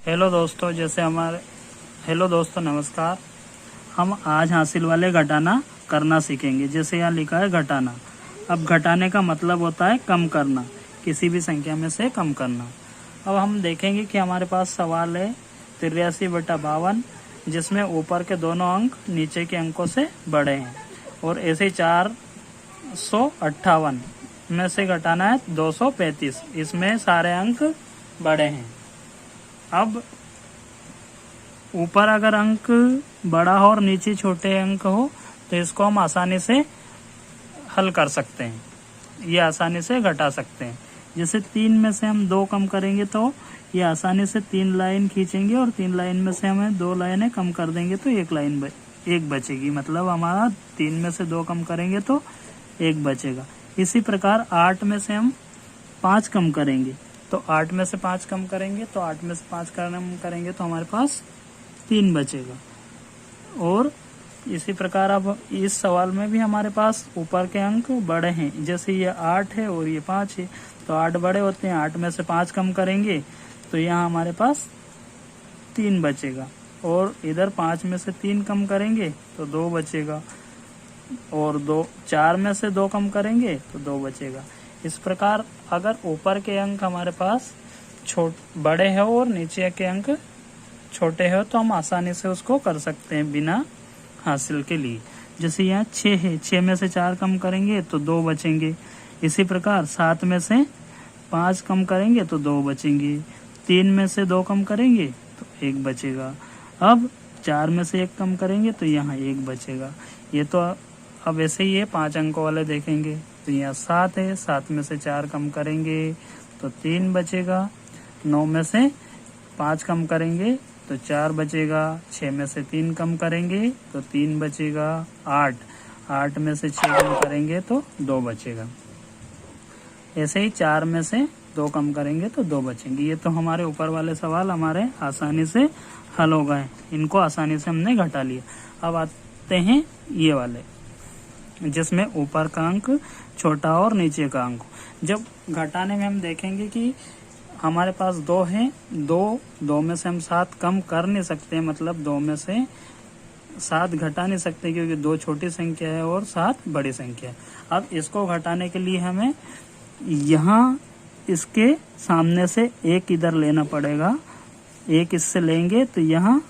Hello दोस्तों, hello दोस्तों, नमस्कार। हम आज हासिल वाले घटाना करना सीखेंगे। जैसे यहाँ लिखा है घटाना। अब घटाने का मतलब होता है कम करना, किसी भी संख्या में से कम करना। अब हम देखेंगे कि हमारे पास सवाल है 83/52, जिसमें ऊपर के दोनों अंक नीचे के अंकों से बड़े हैं, और ऐसे 458 में से घटाना है 235। इसमें सारे अंक बड़े हैं। अब ऊपर अगर अंक बड़ा हो और नीचे छोटे अंक हो तो इसको हम आसानी से हल कर सकते हैं, ये आसानी से घटा सकते हैं। जैसे 3 में से हम 2 कम करेंगे तो ये आसानी से 3 लाइन खींचेंगे, और 3 लाइन में से हमें 2 लाइनें कम कर देंगे तो एक बचेगी। मतलब हमारा 3 में से 2 कम करेंगे तो 1 बचेगा। इसी प्रकार 8 में से हम 5 कम करेंगे तो 8 में से 5 कम करेंगे तो 8 में से 5 कम करेंगे तो हमारे पास 3 बचेगा। और इसी प्रकार अब इस सवाल में भी हमारे पास ऊपर के अंक बड़े हैं। जैसे ये 8 है और ये 5 है, तो 8 बड़े होते हैं। 8 में से 5 कम करेंगे तो यहाँ हमारे पास 3 बचेगा, और इधर 5 में से 3 कम करेंगे तो 2 बचेगा, और 4 में से 2 कम करेंगे तो 2 बचेगा। इस प्रकार अगर ऊपर के अंक हमारे पास बड़े हैं और नीचे के अंक छोटे हैं तो हम आसानी से उसको कर सकते हैं बिना हासिल के लिए। जैसे यहाँ 6 है, 6 में से 4 कम करेंगे तो 2 बचेंगे। इसी प्रकार 7 में से 5 कम करेंगे तो 2 बचेंगे। 3 में से 2 कम करेंगे तो 1 बचेगा। अब 4 में से 1 कम करेंगे तो यहाँ 1 बचेगा। ये तो अब ऐसे ही है 5 अंकों वाले देखेंगे तो यहाँ 7 है, 7 में से 4 कम करेंगे तो 3 बचेगा। 9 में से 5 कम करेंगे तो 4 बचेगा। 6 में से 3 कम करेंगे तो 3 बचेगा। 8 में से 6 कम करेंगे तो 2 बचेगा। ऐसे ही 4 में से 2 कम करेंगे तो 2 बचेंगे। ये तो हमारे ऊपर वाले सवाल हमारे आसानी से हल हो गए, इनको आसानी से हमने घटा लिया। अब आते हैं ये वाले, जिसमें ऊपर का अंक छोटा और नीचे का अंक। जब घटाने में हम देखेंगे कि हमारे पास 2 है, 2 में से हम 7 कम कर नहीं सकते, मतलब 2 में से 7 घटा नहीं सकते, क्योंकि 2 छोटी संख्या है और 7 बड़ी संख्या है। अब इसको घटाने के लिए हमें यहाँ इसके सामने से 1 इधर लेना पड़ेगा। 1 इससे लेंगे तो यहाँ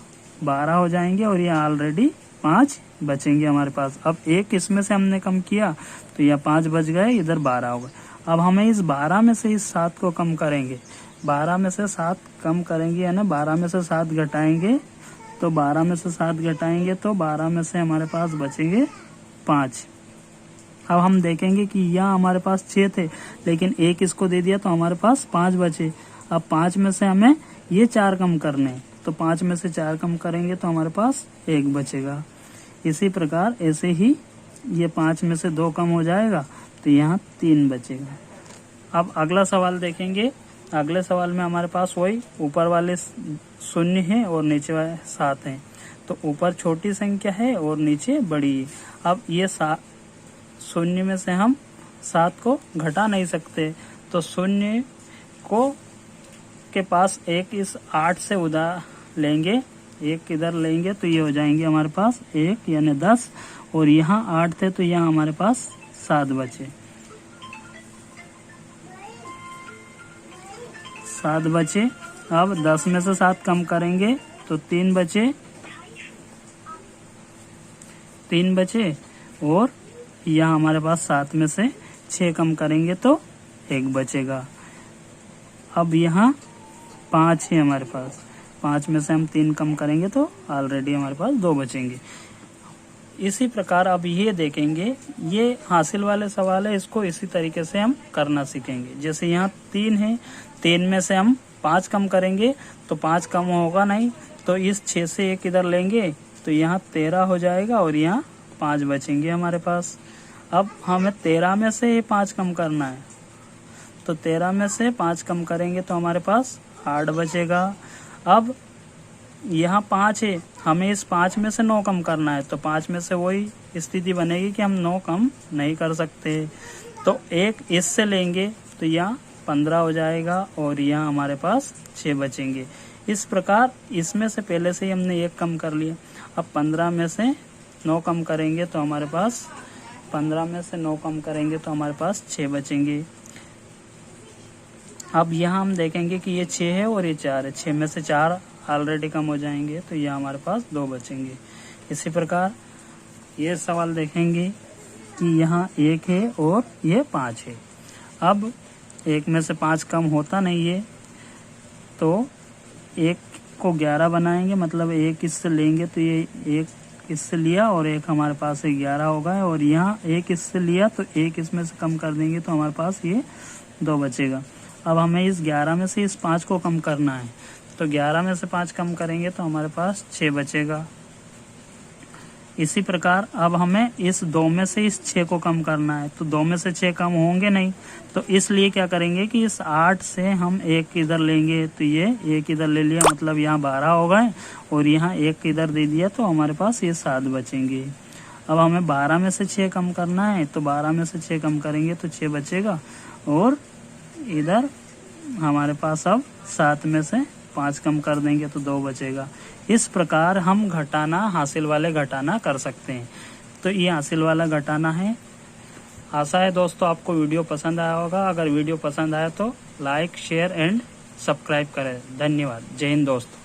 12 हो जाएंगे, और यहाँ ऑलरेडी 5 बचेंगे हमारे पास। अब 1 इसमें से हमने कम किया तो यहाँ 5 बच गए, इधर 12 हो गए। अब हमें इस 12 में से इस 7 को कम करेंगे। 12 में से 7 कम करेंगे, यानी 12 में से 7 घटाएंगे तो 12 में से 7 घटाएंगे तो 12 में से हमारे पास बचेंगे 5। अब हम देखेंगे कि यहाँ हमारे पास 6 थे, लेकिन 1 इसको दे दिया तो हमारे पास 5 बचे। अब 5 में से हमें ये 4 कम करने हैं, तो 5 में से 4 कम करेंगे तो हमारे पास 1 बचेगा। इसी प्रकार ऐसे ही ये 5 में से 2 कम हो जाएगा तो यहाँ 3 बचेगा। अब अगला सवाल देखेंगे। अगले सवाल में हमारे पास वही ऊपर वाले 0 है और नीचे वाले 7 हैं, तो ऊपर छोटी संख्या है और नीचे बड़ी है। अब ये 0 में से हम 7 को घटा नहीं सकते, तो 0 को के पास 1 इस 8 से उधार लेंगे, 1 इधर लेंगे तो ये हो जाएंगे हमारे पास 1 यानी 10, और यहाँ 8 थे तो यहाँ हमारे पास 7 बचे। 7 बचे। अब 10 में से 7 कम करेंगे तो 3 बचे, और यहाँ हमारे पास 7 में से 6 कम करेंगे तो 1 बचेगा। अब यहाँ 5 है हमारे पास, 5 में से हम 3 कम करेंगे तो ऑलरेडी हमारे पास 2 बचेंगे। इसी प्रकार अब ये देखेंगे, ये हासिल वाले सवाल है, इसको इसी तरीके से हम करना सीखेंगे। जैसे यहाँ 3 है, 3 में से हम 5 कम करेंगे तो 5 कम होगा नहीं, तो इस 6 से 1 इधर लेंगे तो यहाँ 13 हो जाएगा, और यहाँ 5 बचेंगे हमारे पास। अब हमें 13 में से 5 कम करना है, तो 13 में से 5 कम करेंगे तो हमारे पास 8 बचेगा। अब यहाँ 5 है, हमें इस 5 में से 9 कम करना है, तो 5 में से वही स्थिति बनेगी कि हम 9 कम नहीं कर सकते, तो 1 इससे लेंगे तो यहाँ 15 हो जाएगा, और यहाँ हमारे पास 6 बचेंगे। इस प्रकार इसमें से पहले से ही हमने 1 कम कर लिया। अब 15 में से 9 कम करेंगे तो हमारे पास 15 में से 9 कम करेंगे तो हमारे पास 6 बचेंगे। अब यहाँ हम देखेंगे कि ये 6 है और ये 4 है। 6 में से 4 ऑलरेडी कम हो जाएंगे तो ये हमारे पास 2 बचेंगे। इसी प्रकार ये सवाल देखेंगे कि यहाँ 1 है और ये 5 है। अब 1 में से 5 कम होता नहीं है तो 1 को 11 बनाएंगे, मतलब 1 इससे लेंगे तो ये 1 इससे लिया और 1 हमारे पास 11 होगा। और यहाँ 1 इससे लिया तो 1 इसमें से कम कर देंगे तो हमारे पास ये 2 बचेगा। अब हमें इस 11 में से इस 5 को कम करना है तो 11 में से 5 कम करेंगे तो हमारे पास 6 बचेगा। इसी प्रकार अब हमें इस 2 में से इस 6 को कम करना है तो 2 में से 6 कम होंगे नहीं, तो इसलिए क्या करेंगे कि इस 8 से हम 1 इधर लेंगे तो ये 1 इधर ले लिया, मतलब यहाँ 12 हो गए और यहाँ 1 इधर दे दिया तो हमारे पास ये 7 बचेंगे। अब हमें 12 में से 6 कम करना है तो 12 में से 6 कम करेंगे तो 6 बचेगा और इधर हमारे पास अब 7 में से 5 कम कर देंगे तो 2 बचेगा। इस प्रकार हम घटाना, हासिल वाले घटाना कर सकते हैं। तो ये हासिल वाला घटाना है। आशा है दोस्तों आपको वीडियो पसंद आया होगा। अगर वीडियो पसंद आया तो लाइक, शेयर एंड सब्सक्राइब करें। धन्यवाद। जय हिंद दोस्तों।